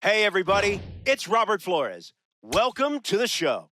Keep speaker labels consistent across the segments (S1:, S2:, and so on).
S1: Hey, everybody, it's Robert Flores. Welcome to the show.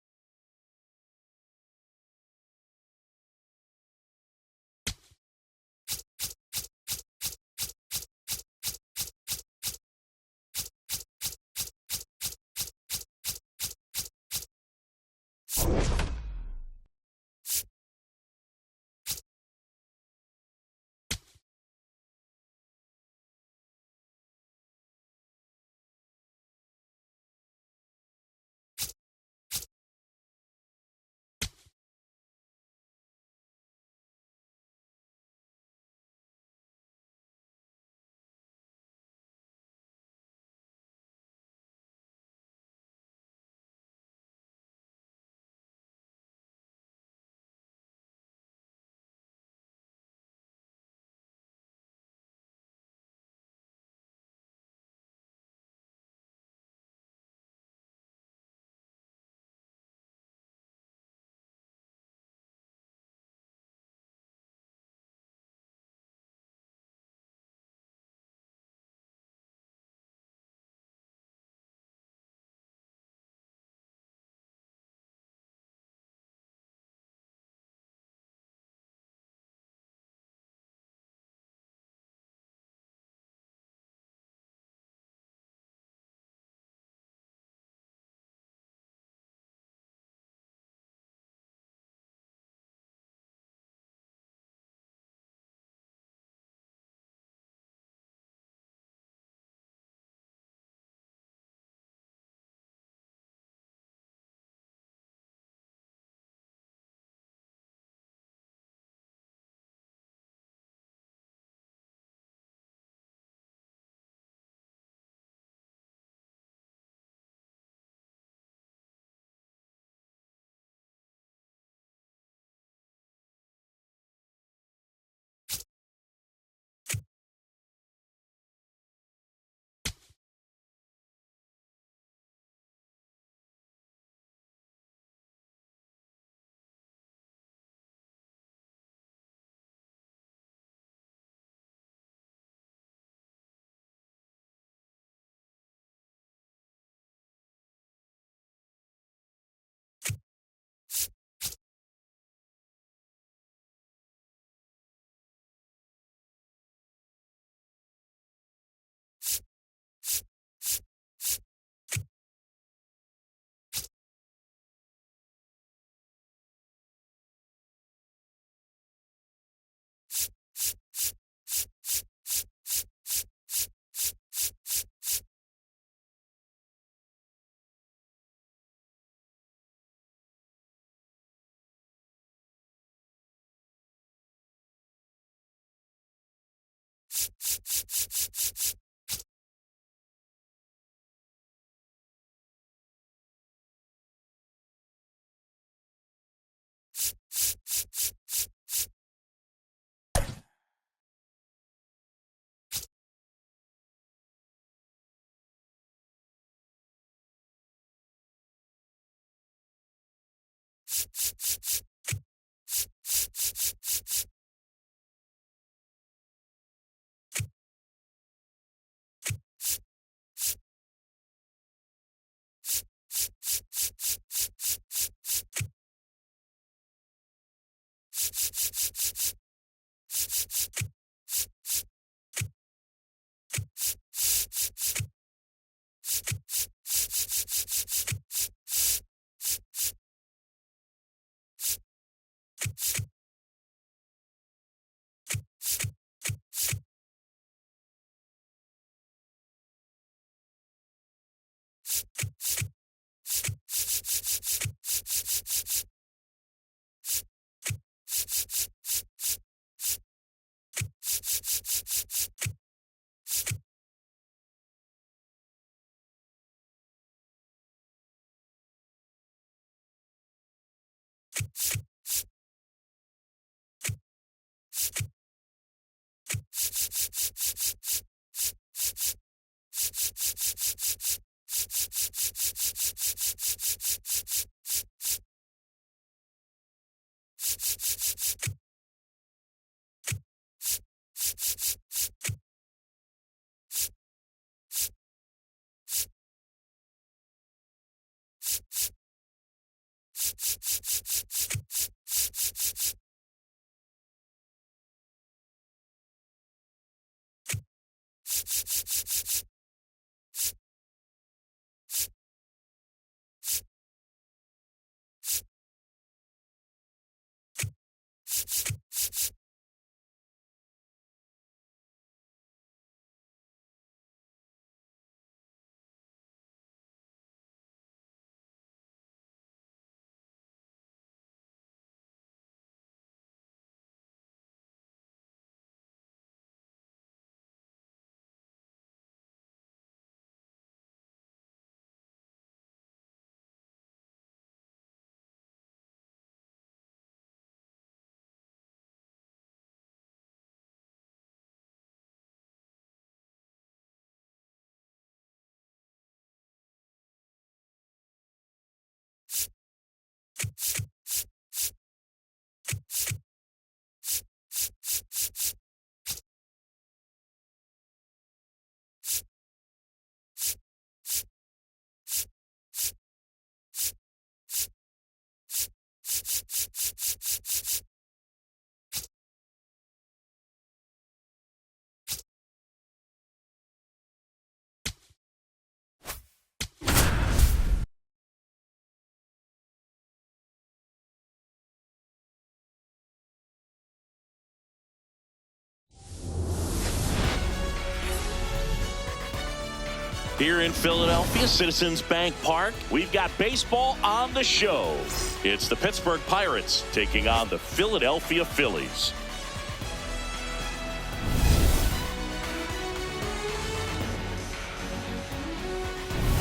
S2: Here in Philadelphia, Citizens Bank Park, we've got baseball on the show. It's the Pittsburgh Pirates taking on the Philadelphia Phillies.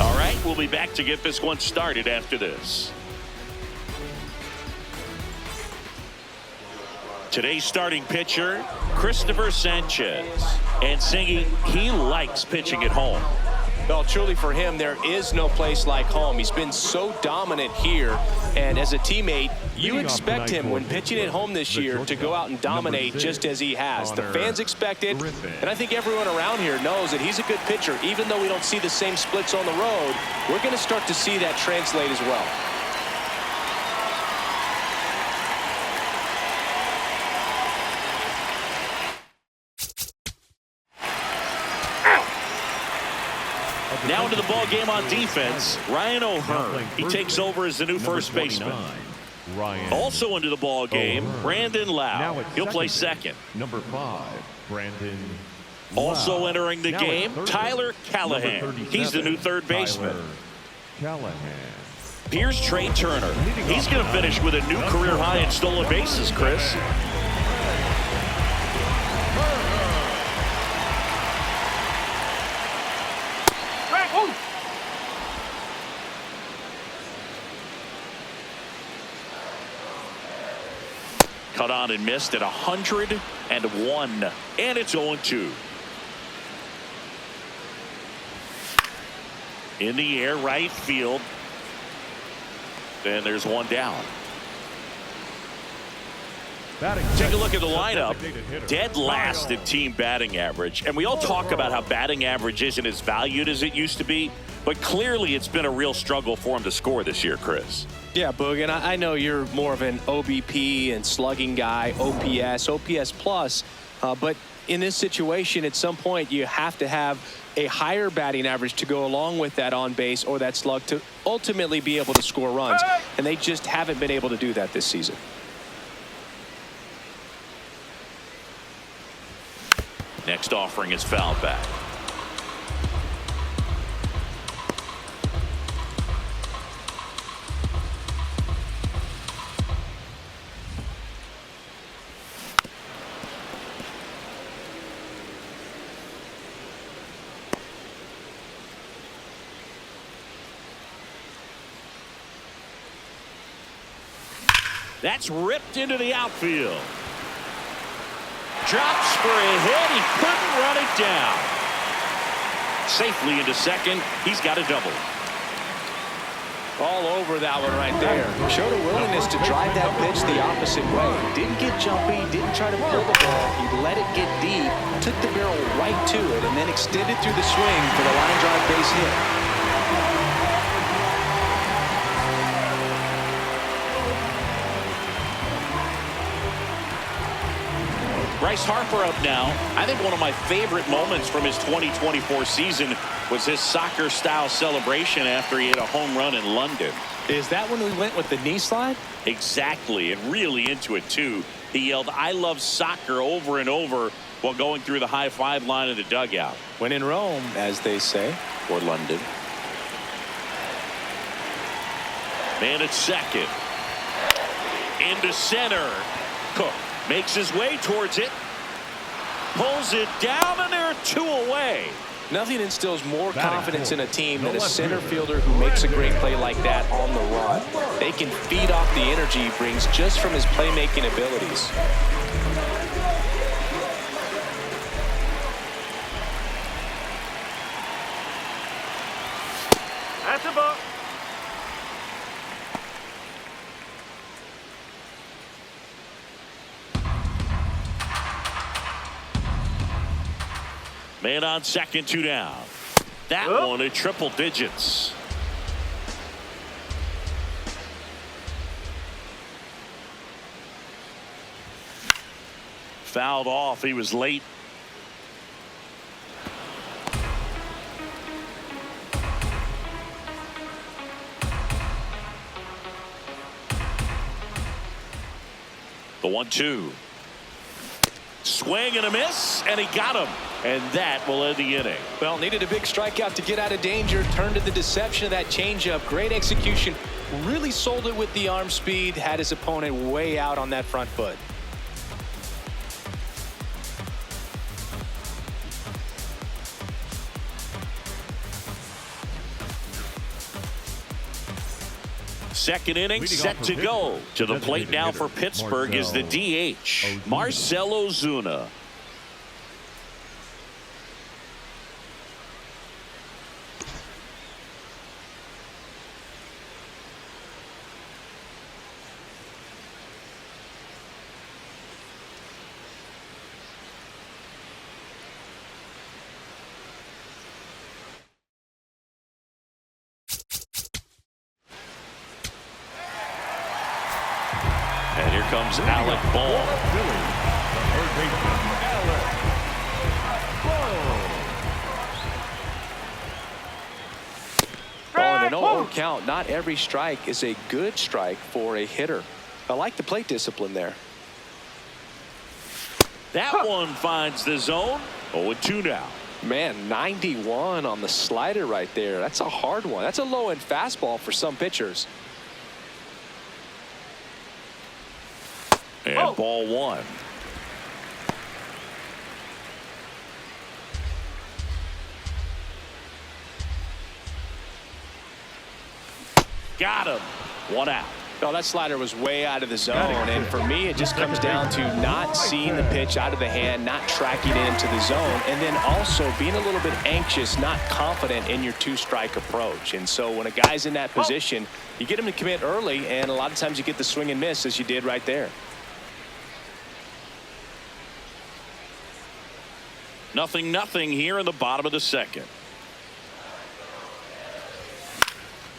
S2: All right, we'll be back to get this one started after this. Today's starting pitcher, Christopher Sanchez. And Singy, he likes pitching at home.
S3: Well, truly for him, there is no place like home. He's been so dominant here. And as a teammate, you expect him when pitching at home this year to go out and dominate just as he has. The fans expect it. And I think everyone around here knows that he's a good pitcher. Even though we don't see the same splits on the road, we're going to start to see that translate as well.
S2: Now into the ball game on defense, Ryan O'Hearn. He takes over as the new first baseman. Also into the ball game, Brandon Lau. He'll play second.
S4: Number 5, Brandon.
S2: Also entering the game, Tyler Callahan. He's the new third baseman. Here's Trey Turner. He's going to finish with a new career high in stolen bases, Chris. Cut on and missed at 101. And it's 0-2. In the air, right field. And there's one down. Take a look at the lineup. Dead last in team batting average. And we all talk about how batting average isn't as valued as it used to be. But clearly it's been a real struggle for him to score this year, Chris.
S3: Yeah, Boog, and I know you're more of an OBP and slugging guy, OPS plus. But in this situation, at some point, you have to have a higher batting average to go along with that on base or that slug to ultimately be able to score runs. And they just haven't been able to do that this season.
S2: Next offering is foul back. That's ripped into the outfield. Drops for a hit. He couldn't run it down. Safely into second. He's got a double.
S3: All over that one right there. Showed a willingness to drive that pitch the opposite way. Didn't get jumpy, didn't try to pull the ball. He let it get deep, took the barrel right to it, and then extended through the swing for the line drive base hit.
S2: Bryce Harper up now. I think one of my favorite moments from his 2024 season was his soccer-style celebration after he hit a home run in London.
S3: Is that when we went with the knee slide?
S2: Exactly, and really into it, too. He yelled, "I love soccer," over and over while going through the high-five line of the dugout.
S3: When in Rome, as they say.
S2: Or London. Man at second. Into center. Cook makes his way towards it. Pulls it down, and there are two away.
S3: Nothing instills more confidence in a team than a center fielder who makes a great play like that on the run. They can feed off the energy he brings just from his playmaking abilities.
S1: That's a ball.
S2: Man on second, two down. That one at triple digits. Fouled off. He was late. The 1-2. Swing and a miss, and he got him. And that will end the inning.
S3: Well, needed a big strikeout to get out of danger. Turned to the deception of that changeup. Great execution. Really sold it with the arm speed. Had his opponent way out on that front foot.
S2: Second inning set to go. To the plate now for Pittsburgh is the DH, Marcell Ozuna. And here comes Alec Ball.
S3: On an 0-0 count, not every strike is a good strike for a hitter. I like the plate discipline there.
S2: That one finds the zone. 0-2 now.
S3: Man, 91 on the slider right there. That's a hard one. That's a low-end fastball for some pitchers.
S2: And ball one. Got him. One out.
S3: No, that slider was way out of the zone, and for me, it just comes down to not seeing the pitch out of the hand, not tracking it into the zone, and then also being a little bit anxious, not confident in your two-strike approach. And so when a guy's in that position, you get him to commit early, and a lot of times you get the swing and miss, as you did right there.
S2: Nothing here in the bottom of the second.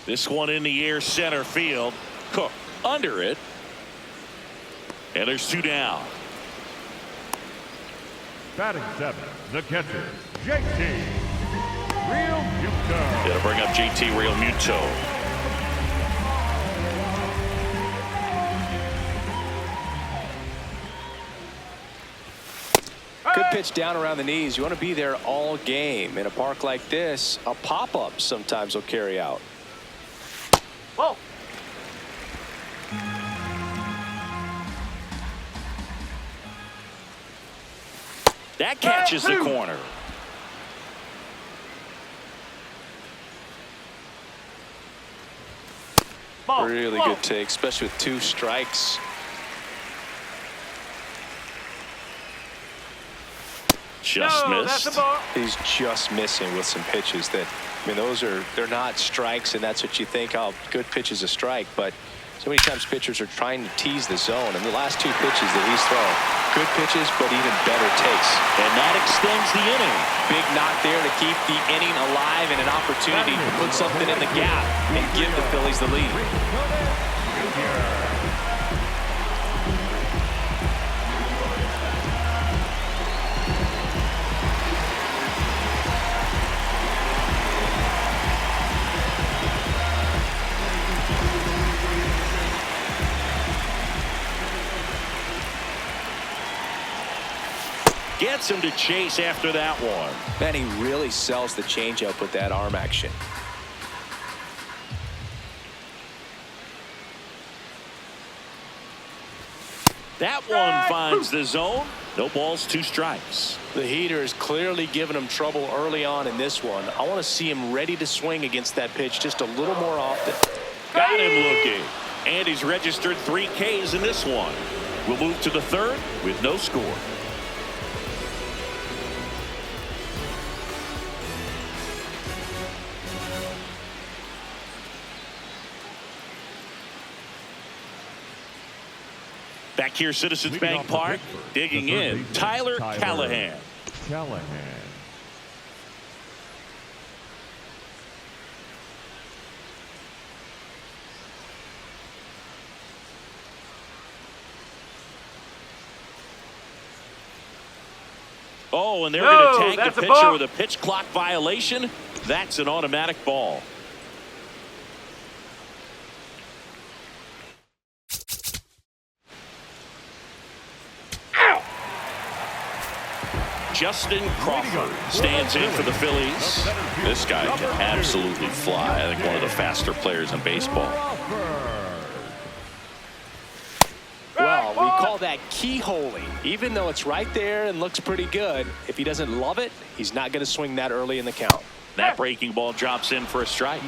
S2: This one in the air, center field. Cook under it. And there's two down.
S4: Batting seventh, the catcher, JT Realmuto.
S2: Gonna bring up JT Realmuto.
S3: Good pitch down around the knees. You want to be there all game. In a park like this, a pop-up sometimes will carry out.
S1: Whoa.
S2: That catches the corner.
S3: Really good take, especially with two strikes.
S2: Just missed.
S3: He's just missing with some pitches that, I mean, they're not strikes, and that's what you think, oh, good pitch is a strike, but so many times pitchers are trying to tease the zone, and the last two pitches that he's thrown, good pitches, but even better takes.
S2: And that extends the inning.
S3: Big knock there to keep the inning alive and an opportunity to put something in the gap and give the Phillies the lead.
S2: Gets him to chase after that one.
S3: Man, he really sells the changeup with that arm action.
S2: That one finds the zone. No balls, two strikes.
S3: The heater is clearly giving him trouble early on in this one. I want to see him ready to swing against that pitch just a little more often.
S2: Got him looking. And he's registered 3 Ks in this one. We'll move to the third with no score. Back here, Citizens Bank Park, digging in, Tyler Callahan. Oh, and they're going to tag the pitcher with a pitch clock violation. That's an automatic ball. Justin Crawford stands in for the Phillies. This guy can absolutely fly. I think one of the faster players in baseball.
S3: Well, we call that keyholing. Even though it's right there and looks pretty good, if he doesn't love it, he's not going to swing that early in the count.
S2: That breaking ball drops in for a strike.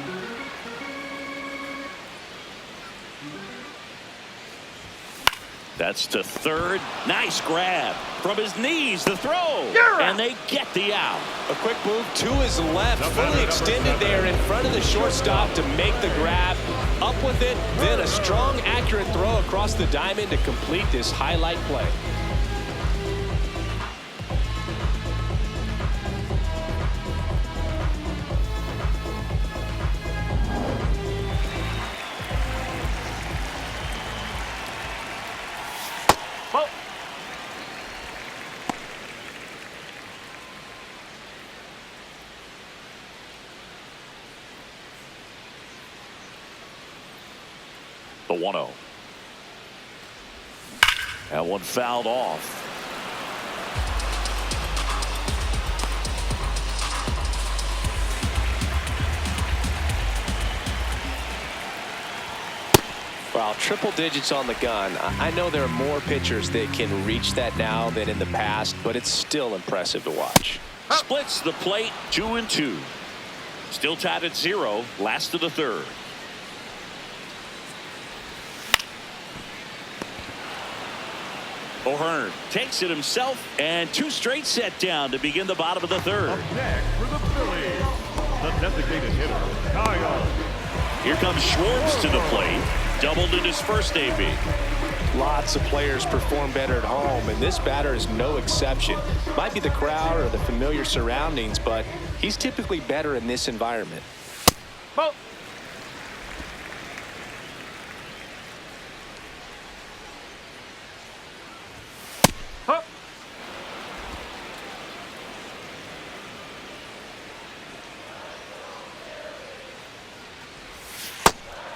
S2: That's to third. Nice grab from his knees. The throw. And they get the out.
S3: A quick move to his left, fully extended there in front of the shortstop to make the grab. Up with it, then a strong, accurate throw across the diamond to complete this highlight play.
S2: The 1-0. That one fouled off.
S3: Wow, triple digits on the gun. I know there are more pitchers that can reach that now than in the past, but it's still impressive to watch.
S2: Splits the plate 2-2. Still tied at 0. Last of the third. O'Hearn takes it himself, and 2 straight set down to begin the bottom of the third.
S4: Up next for the Phillies, the designated hitter, Kyle.
S2: Here comes Schwartz to the plate. Doubled in his first AB.
S3: Lots of players perform better at home, and this batter is no exception. Might be the crowd or the familiar surroundings, but he's typically better in this environment.
S1: Ball.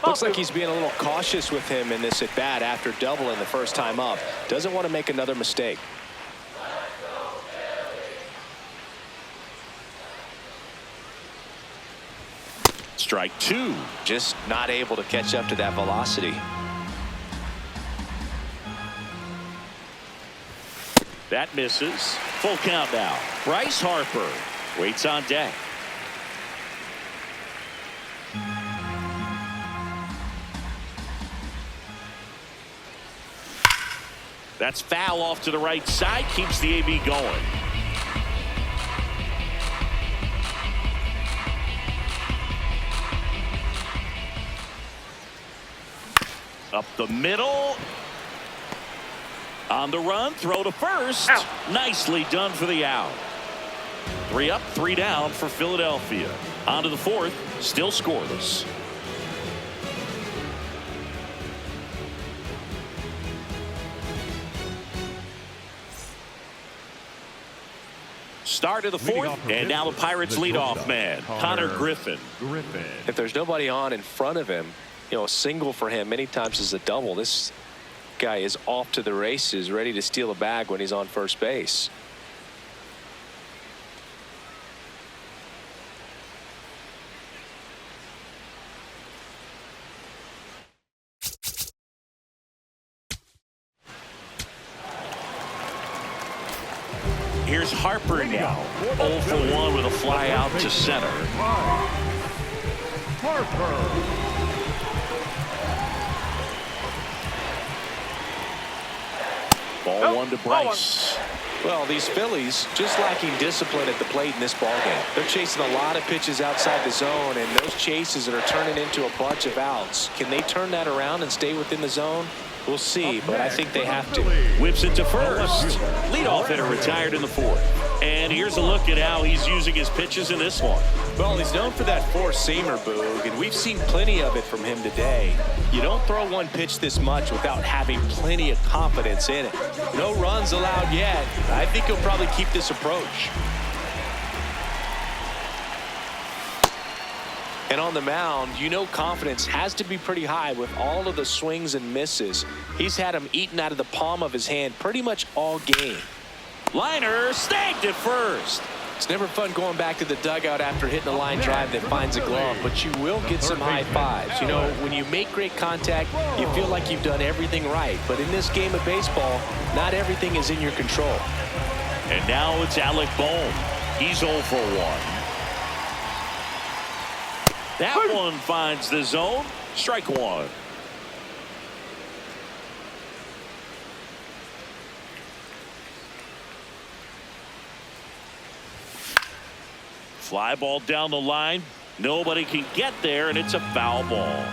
S3: Looks like he's being a little cautious with him in this at bat after doubling the first time up. Doesn't want to make another mistake.
S2: Strike 2.
S3: Just not able to catch up to that velocity.
S2: That misses. Full count now. Bryce Harper waits on deck. That's foul off to the right side. Keeps the AB going. Up the middle. On the run. Throw to first.
S1: Out.
S2: Nicely done for the out. 3 up, 3 down for Philadelphia. On to the fourth. Still scoreless. Start of the fourth, and now the Pirates leadoff man, Connor Griffin.
S3: If there's nobody on in front of him, you know, a single for him many times is a double. This guy is off to the races, ready to steal a bag when he's on first base.
S2: Here's Harper now. 0 for 1 with a fly out to center.
S4: Harper.
S2: Ball 1 to Bryce.
S3: Well, these Phillies just lacking discipline at the plate in this ballgame. They're chasing a lot of pitches outside the zone, and those chases that are turning into a bunch of outs. Can they turn that around and stay within the zone? We'll see, but I think they have to.
S2: Whips it to first. Leadoff hitter retired in the fourth. And here's a look at how he's using his pitches in this one.
S3: Well, he's known for that four-seamer, Boog, and we've seen plenty of it from him today. You don't throw one pitch this much without having plenty of confidence in it. No runs allowed yet. I think he'll probably keep this approach. And on the mound, you know confidence has to be pretty high with all of the swings and misses. He's had them eaten out of the palm of his hand pretty much all game.
S2: Liner snagged at first.
S3: It's never fun going back to the dugout after hitting a line drive that finds a glove, but you will get some high fives. You know, when you make great contact, you feel like you've done everything right. But in this game of baseball, not everything is in your control.
S2: And now it's Alec Bohm. He's 0 for 1. That one finds the zone. Strike one. Fly ball down the line. Nobody can get there, and it's a foul ball.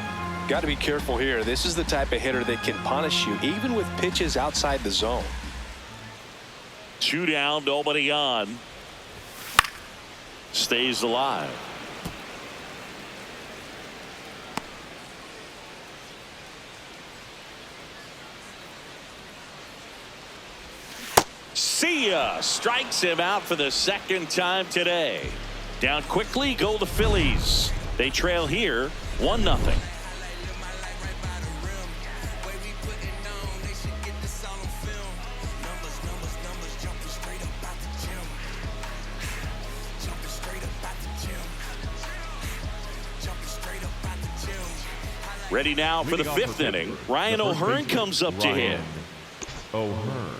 S3: Got to be careful here. This is the type of hitter that can punish you, even with pitches outside the zone.
S2: 2 down, nobody on. Stays alive. See ya. Strikes him out for the second time today. Down quickly go the Phillies. They trail here 1-0. Ready now for the 5th inning. Ryan O'Hearn comes up to hit.
S4: O'Hearn.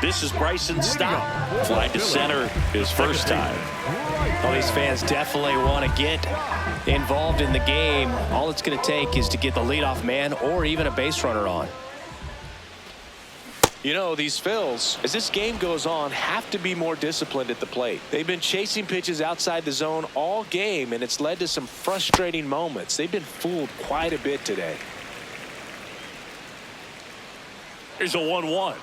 S2: This is Bryson's stop. Fly to center his first time.
S3: Well, these fans definitely want to get involved in the game. All it's going to take is to get the leadoff man or even a base runner on. You know, these Phils, as this game goes on, have to be more disciplined at the plate. They've been chasing pitches outside the zone all game, and it's led to some frustrating moments. They've been fooled quite a bit today.
S2: Here's a 1-1.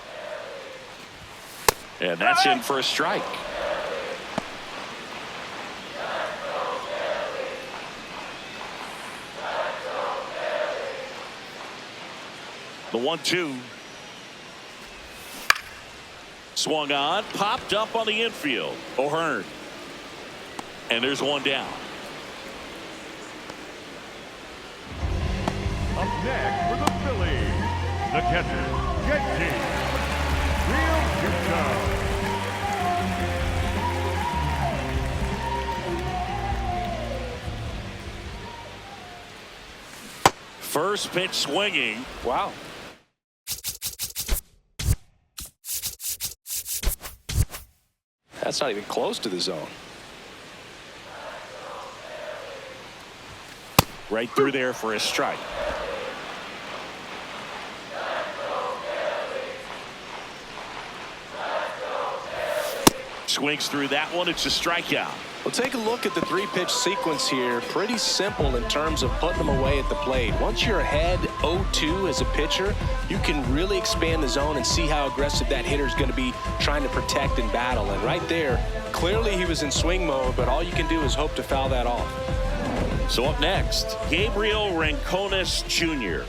S2: And that's in for a strike. The 1-2. Swung on, popped up on the infield. O'Hearn. And there's one down.
S4: Up next for the Phillies, the catcher, JT.
S2: First pitch swinging.
S3: Wow. That's not even close to the zone.
S2: Right through there for a strike. Swings through that one. It's a strikeout.
S3: Well, take a look at the 3-pitch sequence here. Pretty simple in terms of putting them away at the plate. Once you're ahead 0-2 as a pitcher, you can really expand the zone and see how aggressive that hitter is going to be trying to protect and battle. And right there, clearly he was in swing mode, but all you can do is hope to foul that off.
S2: So up next, Gabriel Rincones Jr.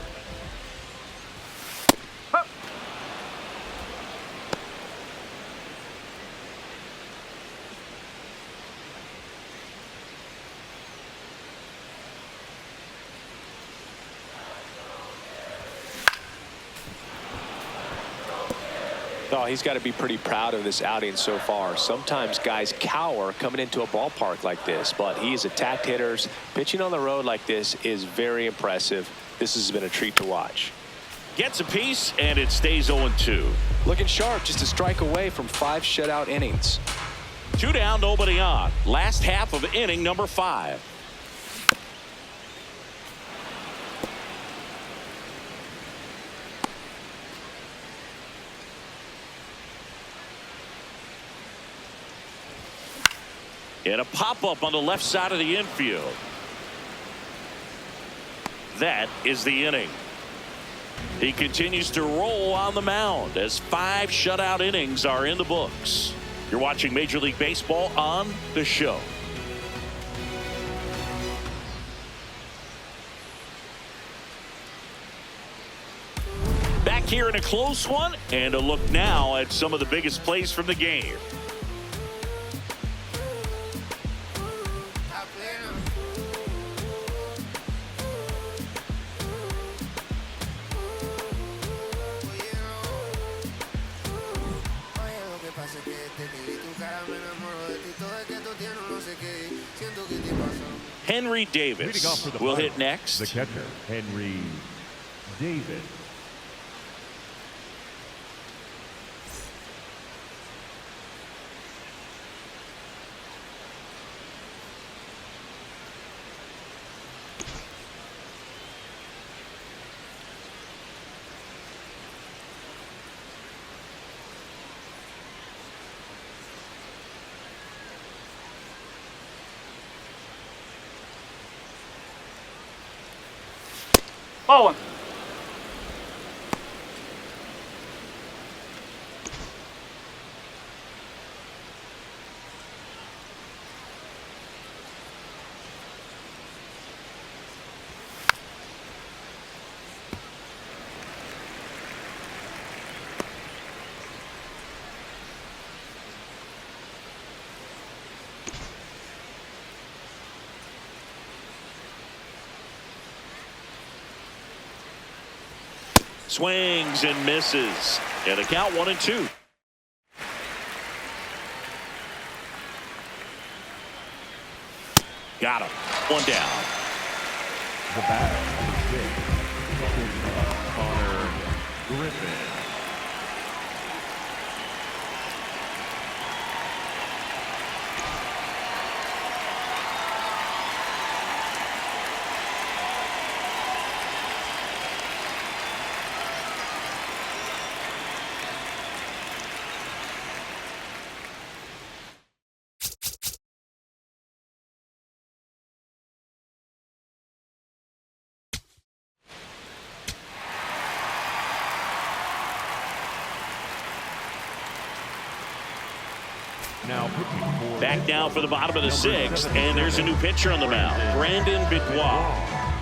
S3: Oh, he's got to be pretty proud of this outing so far. Sometimes guys cower coming into a ballpark like this, but he has attacked hitters. Pitching on the road like this is very impressive. This has been a treat to watch.
S2: Gets a piece, and it stays 0-2.
S3: Looking sharp, just a strike away from 5 shutout innings.
S2: 2 down, nobody on. Last half of inning number 5. And a pop-up on the left side of the infield. That is the inning. He continues to roll on the mound as 5 shutout innings are in the books. You're watching Major League Baseball on The Show. Back here in a close one, and a look now at some of the biggest plays from the game. Henry Davis will hit next.
S4: The catcher, Henry Davis.
S5: Ball one.
S2: Swings and misses. And the count 1-2. Got him. One down.
S4: The batter, number 6, Connor Griffin.
S2: Back now for the bottom of the 6th, and there's a new pitcher on the mound, Brandon Benoit.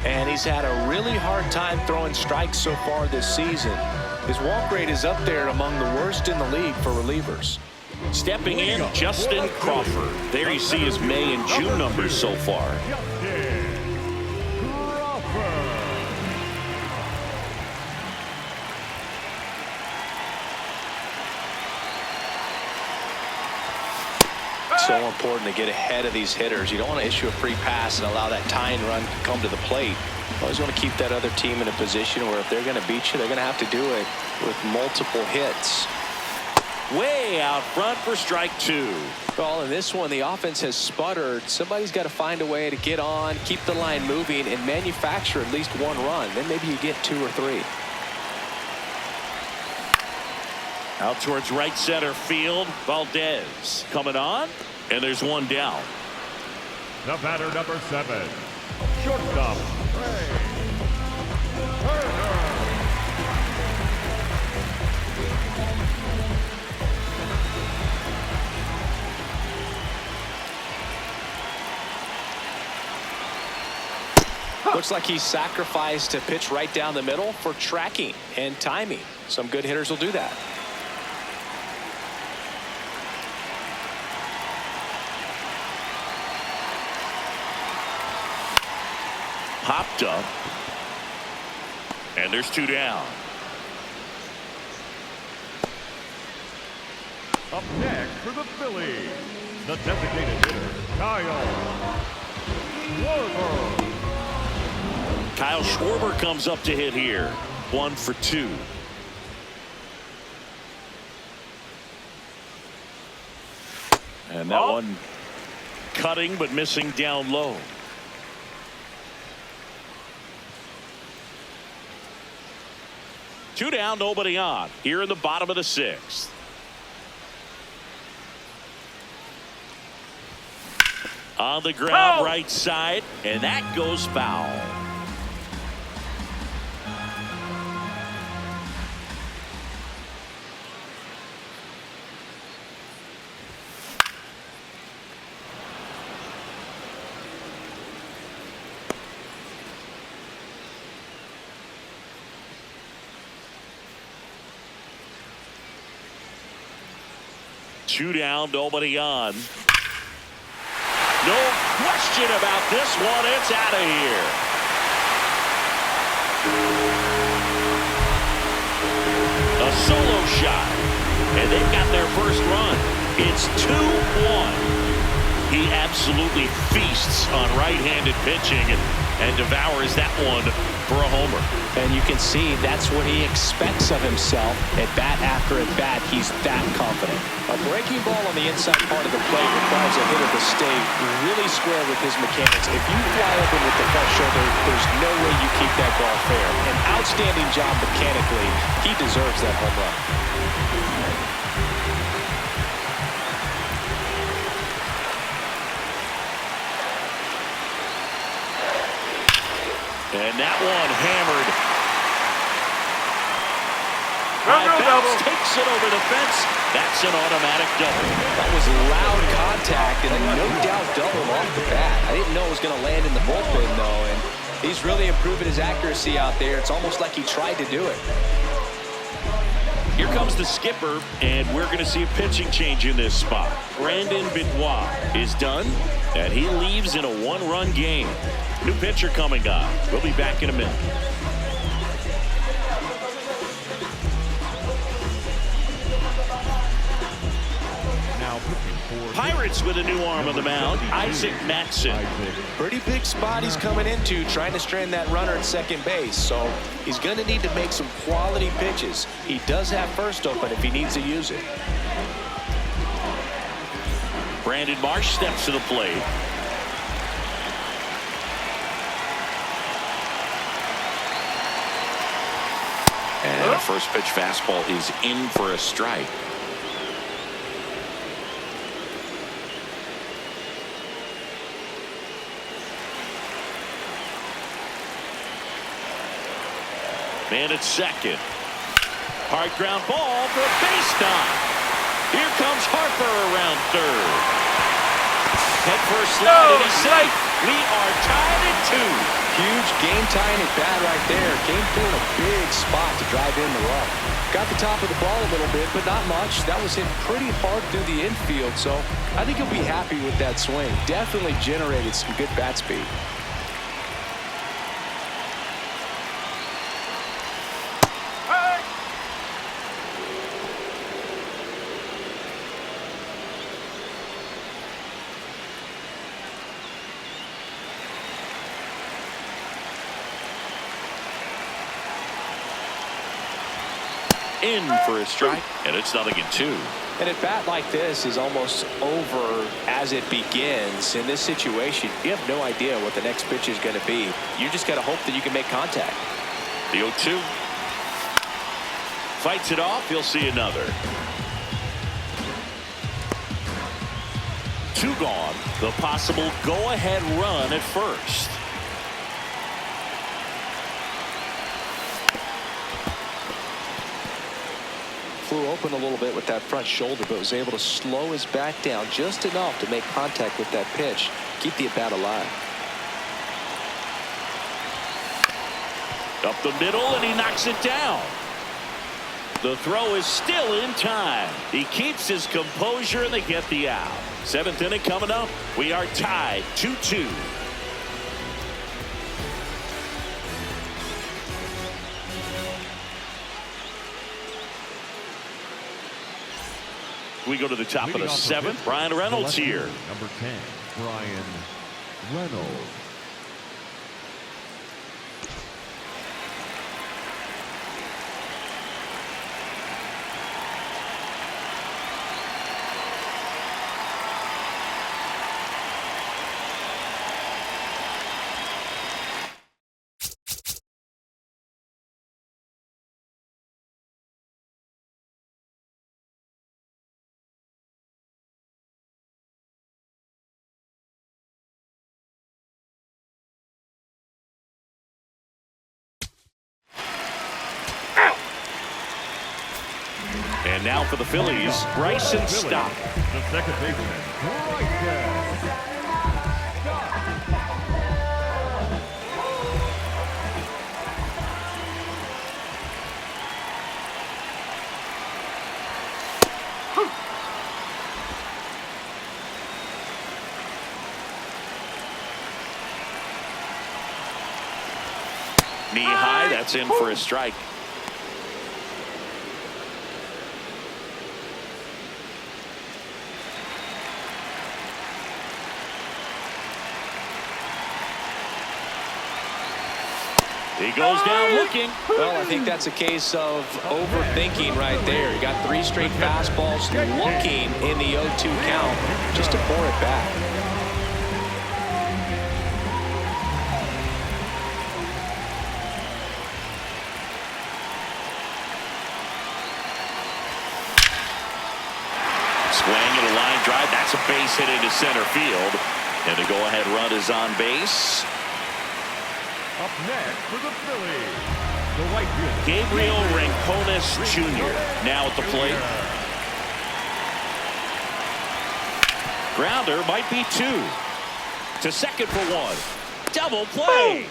S3: And he's had a really hard time throwing strikes so far this season. His walk rate is up there among the worst in the league for relievers.
S2: Stepping in, Justin Crawford. There you see his May and June numbers so far.
S3: So important to get ahead of these hitters. You don't want to issue a free pass and allow that tying run to come to the plate. You always want to keep that other team in a position where if they're going to beat you, they're going to have to do it with multiple hits.
S2: Way out front for strike 2.
S3: Well, in this one, the offense has sputtered. Somebody's got to find a way to get on, keep the line moving, and manufacture at least one run. Then maybe you get 2 or 3.
S2: Out towards right center field, Valdez coming on, and there's one down.
S4: The batter, number 7, shortstop, Ray Turner.
S3: Looks like he sacrificed a pitch right down the middle for tracking and timing. Some good hitters will do that.
S2: Popped up, and there's 2 down.
S4: Up next for the Phillies, the designated hitter, Kyle Schwarber.
S2: Kyle Schwarber comes up to hit here. 1 for 2. And that one cutting but missing down low. Two down, nobody on. Here in the bottom of the 6th. On the ground, right side, and that goes foul. 2 down, nobody on. No question about this one. It's out of here. A solo shot. And they've got their first run. It's 2-1. He absolutely feasts on right-handed pitching and devours that one for a homer.
S3: And you can see that's what he expects of himself at bat after at bat. He's that confident. A breaking ball on the inside part of the plate requires a hitter to stay really square with his mechanics. If you fly open with the front shoulder, there's no way you keep that ball fair. An outstanding job mechanically. He deserves that home run.
S2: And that one hammered.
S4: Double.
S2: Takes it over the fence. That's an automatic double.
S3: That was loud contact and a no doubt double off the bat. I didn't know it was going to land in the bullpen though, and he's really improving his accuracy out there. It's almost like he tried to do it.
S2: Here comes the skipper, and we're going to see a pitching change in this spot. Brandon Benoit is done, and he leaves in a 1-run game. New pitcher coming on. We'll be back in a minute. Pirates with a new arm on the mound, Isaac Matson.
S3: Pretty big spot he's coming into, trying to strand that runner at second base. So he's going to need to make some quality pitches. He does have first open if he needs to use it.
S2: Brandon Marsh steps to the plate. And a first pitch fastball is in for a strike. Man at second. Hard ground ball for a base knock. Here comes Harper around third. Head first slide and he's safe. We are tied at 2.
S3: Huge game tying at bat right there. Came through in a big spot to drive in the run. Got the top of the ball a little bit, but not much. That was hit pretty hard through the infield, so I think he'll be happy with that swing. Definitely generated some good bat speed.
S2: In for a strike, and it's 0-2.
S3: And a bat like this is almost over as it begins. In this situation, you have no idea what the next pitch is going to be. You just got to hope that you can make contact.
S2: The 0-2. Fights it off. You'll see another. 2 gone. The possible go-ahead run at first.
S3: Flew open a little bit with that front shoulder, but was able to slow his bat down just enough to make contact with that pitch. Keep the at-bat alive.
S2: Up the middle, and he knocks it down. The throw is still in time. He keeps his composure, and they get the out. 7th inning coming up. We are tied 2-2. We go to the top of the 7th. Brian Reynolds here.
S4: Number 10, Brian Reynolds.
S2: And now for the Phillies, Bryson Stott.
S4: The second baseman, Bryson Stott.
S2: Knee high, that's in for a strike. He goes down looking.
S3: Well, I think that's a case of overthinking right there. You got 3 straight fastballs looking in the 0-2 count just to pour it back.
S2: Swing and a line drive. That's a base hit into center field. And the go-ahead run is on base.
S4: Up next for the Phillies, the right fielder,
S2: Gabriel Rincones Jr. now at the plate. Grounder might be 2. To second for 1. Double play.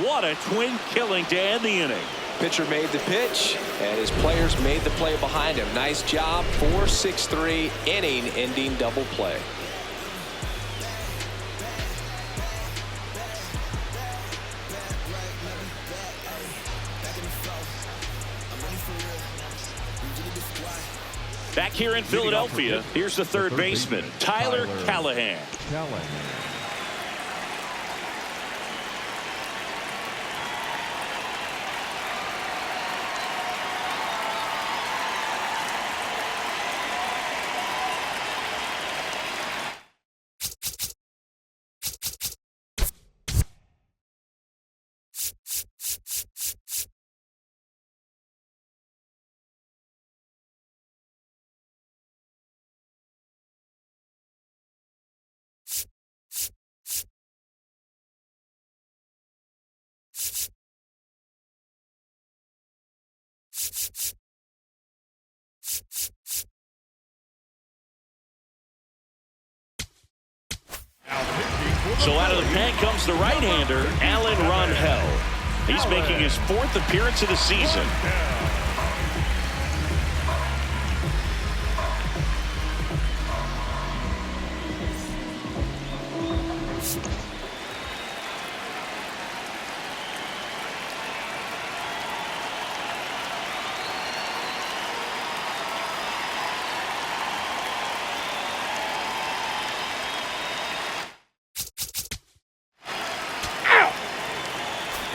S2: What a twin killing to end the inning.
S3: Pitcher made the pitch, and his players made the play behind him. Nice job. 4-6-3 inning-ending double play.
S2: Back here in Philadelphia, here's the third baseman, Tyler Callahan. So out of the pen comes the right-hander, Alan Ronhell. He's making his 4th appearance of the season.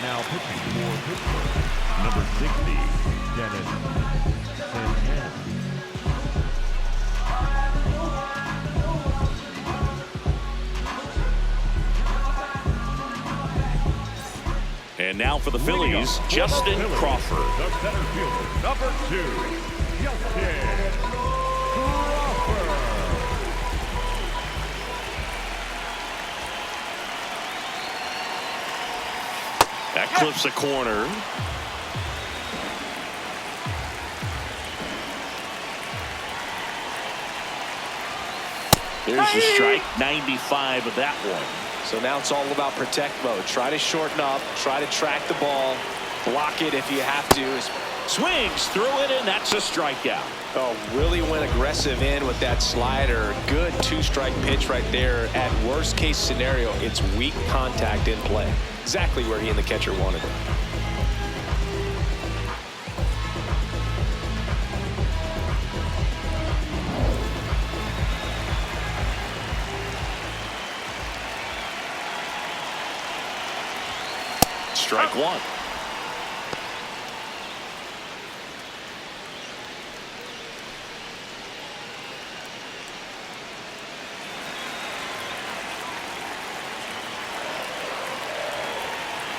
S4: Now pitching for Pittsburgh, number 60, Dennis Santana.
S2: And now for the Phillies, Justin Crawford.
S4: The center fielder, number 2, Justin Crawford.
S2: That clips a corner. There's the strike, 95 of that one.
S3: So now it's all about protect mode. Try to shorten up, try to track the ball, block it if you have to.
S2: Swings through it, and that's a strikeout.
S3: Oh, really went aggressive in with that slider. Good 2-strike pitch right there. At worst case scenario, it's weak contact in play. Exactly where he and the catcher wanted it.
S2: Strike 1.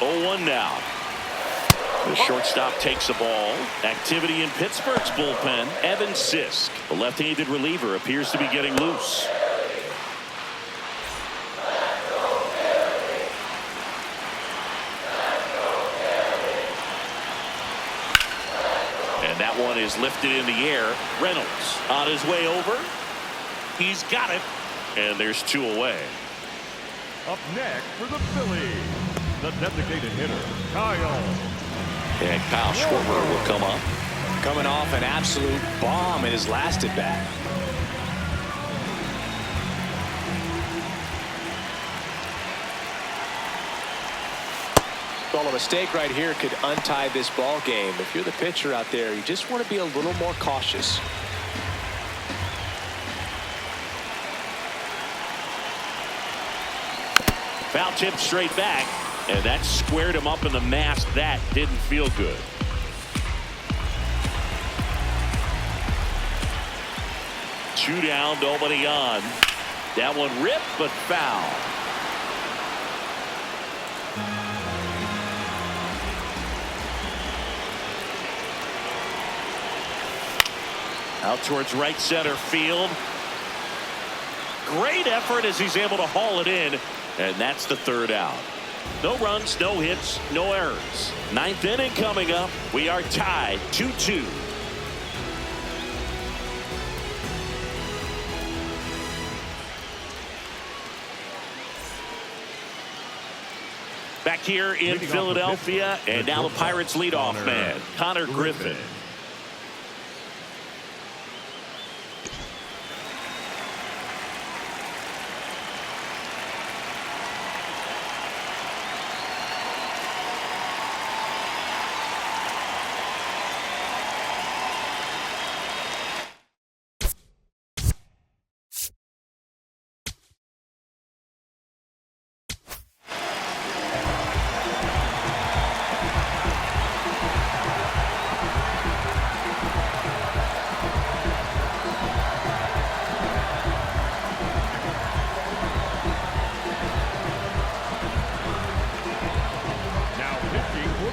S2: Oh, 1 now. The shortstop takes the ball. Activity in Pittsburgh's bullpen. Evan Sisk, the left-handed reliever, appears to be getting loose. And that one is lifted in the air. Reynolds on his way over. He's got it. And there's 2 away.
S4: Up next for the Phillies, the designated hitter, Kyle.
S2: And Kyle Schwarber will come up.
S3: Coming off an absolute bomb in his last at bat. Well, a mistake right here could untie this ball game. If you're the pitcher out there, you just want to be a little more cautious.
S2: Foul tip straight back, and that squared him up in the mask. That didn't feel good. Two down, nobody on. That one ripped, but foul. Out towards right center field. Great effort as he's able to haul it in, and that's the third out. No runs, no hits, no errors. Ninth inning coming up. We are tied 2-2. Back here in Philadelphia, and now the Pirates leadoff man, Connor Griffin.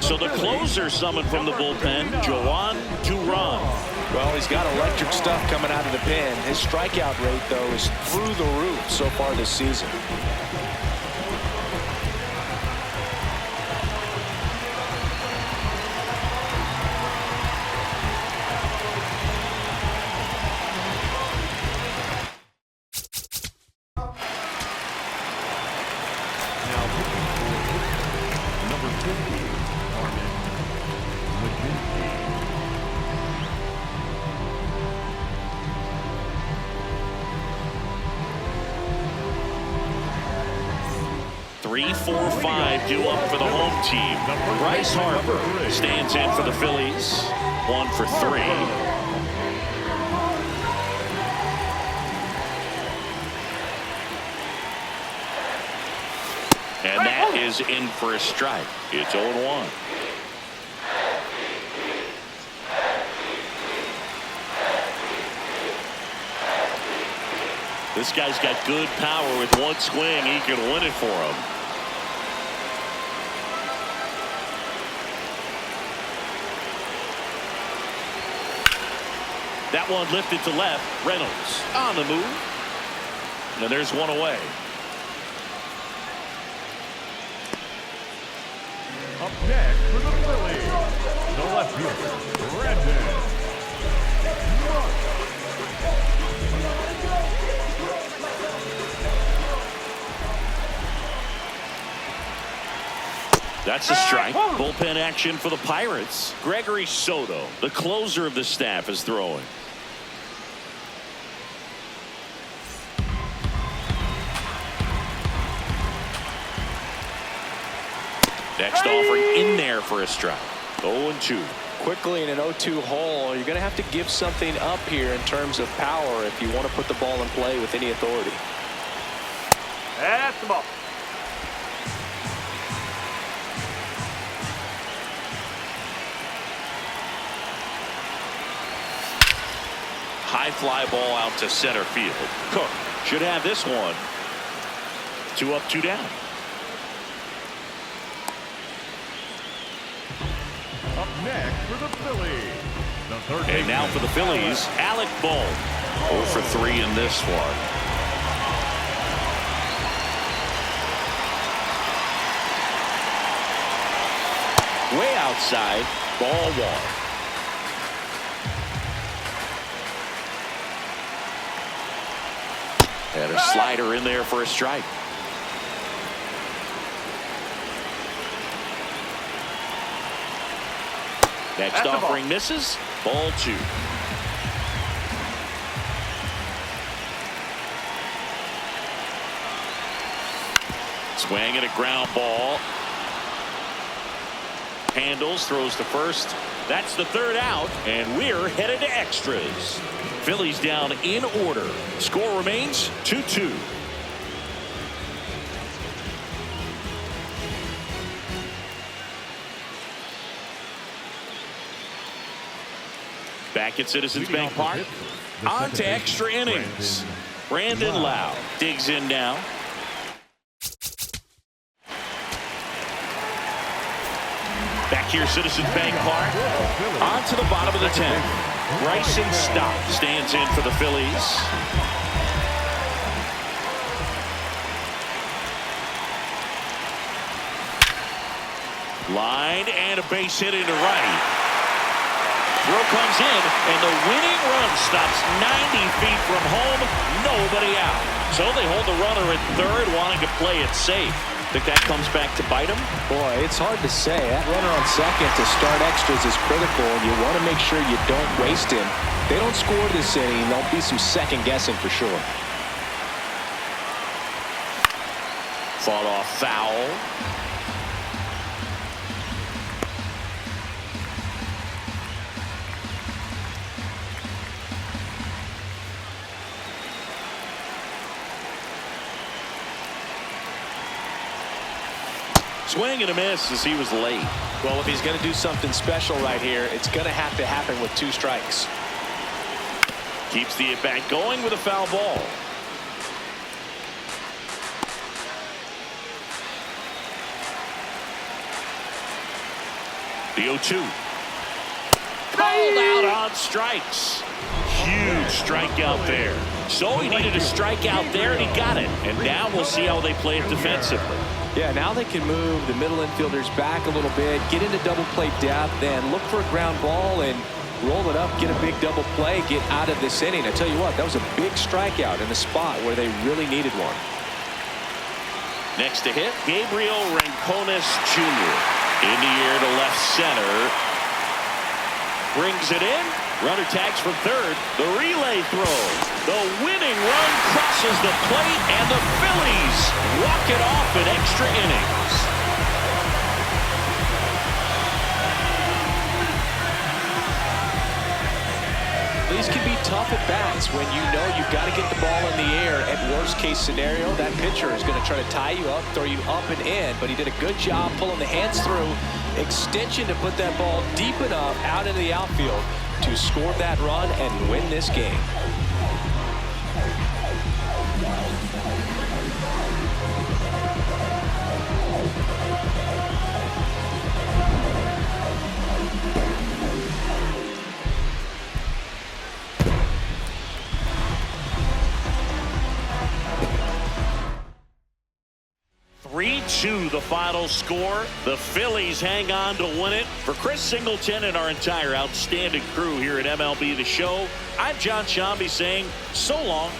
S2: So the closer summoned from the bullpen, Joan Duran.
S3: Well, he's got electric stuff coming out of the pen. His strikeout rate, though, is through the roof so far this season.
S2: Three, 4, 5 due up for the home team. Bryce Harper stands in for the Phillies. 1 for 3. And that is in for a strike. It's 0-1. This guy's got good power. With one swing, he can win it for him. That one lifted to left. Reynolds on the move. And there's one away.
S4: Up next for the Phillies, the left fielder, Brandon.
S2: That's a strike. Bullpen action for the Pirates. Gregory Soto, the closer of the staff, is throwing. Next offering in there for a strike. 0-2.
S3: Quickly in an 0-2 hole, you're going to have to give something up here in terms of power if you want to put the ball in play with any authority.
S1: That's the ball.
S2: High fly ball out to center field. Cook should have this one. 2 up, 2 down.
S4: Up next for the Phillies, the third
S2: And now for the Phillies, Alec Bohm. 0 for 3 in this one. Way outside, ball 1. And a slider in there for a strike. Next offering misses. Ball 2. Swing and a ground ball. Handles, throws to first. That's the third out, and we're headed to extras. Phillies down in order. Score remains 2-2. Back at Citizens Bank Park. On to extra innings. Brandon Lau digs in now. Back here, Citizens Bank Park. On to the bottom of the 10th. Bryson Stott stands in for the Phillies. Line and a base hit into right. Throw comes in, and the winning run stops 90 feet from home. Nobody out. So they hold the runner at third, wanting to play it safe. Think that comes back to bite him?
S3: Boy, it's hard to say. That runner on second to start extras is critical, and you want to make sure you don't waste him. They don't score this inning, there'll be some second guessing for sure.
S2: Fought off foul. Swing and a miss as he was late.
S3: Well, if he's going to do something special right here, it's going to have to happen with 2 strikes.
S2: Keeps the at-bat going with a foul ball. The 0-2. Called out on strikes. Huge strikeout there. So he needed a strikeout there, and he got it. And now we'll see how they play it defensively.
S3: Yeah, now they can move the middle infielders back a little bit, get into double play depth, and look for a ground ball and roll it up, get a big double play, get out of this inning. I tell you what, that was a big strikeout in a spot where they really needed one.
S2: Next to hit, Gabriel Rincones Jr. in the air to left center. Brings it in. Runner tags from third. The relay throw. The winning run crosses the plate, and the Phillies walk it off in extra innings.
S3: These can be tough at bats when you know you've got to get the ball in the air. At worst case scenario, that pitcher is going to try to tie you up, throw you up and in, but he did a good job pulling the hands through. Extension to put that ball deep enough out into the outfield to score that run and win this game.
S2: The final score. The Phillies hang on to win it. For Chris Singleton and our entire outstanding crew here at MLB The Show, I'm John Shambi saying so long.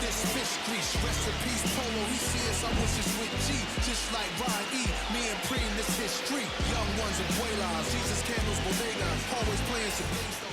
S5: This fish grease, recipes, polo, he sees I wish it's with G, just like Ryan E, me and Preem, this history, young ones and Puelas, Jesus candles, bodegas, always playing some games.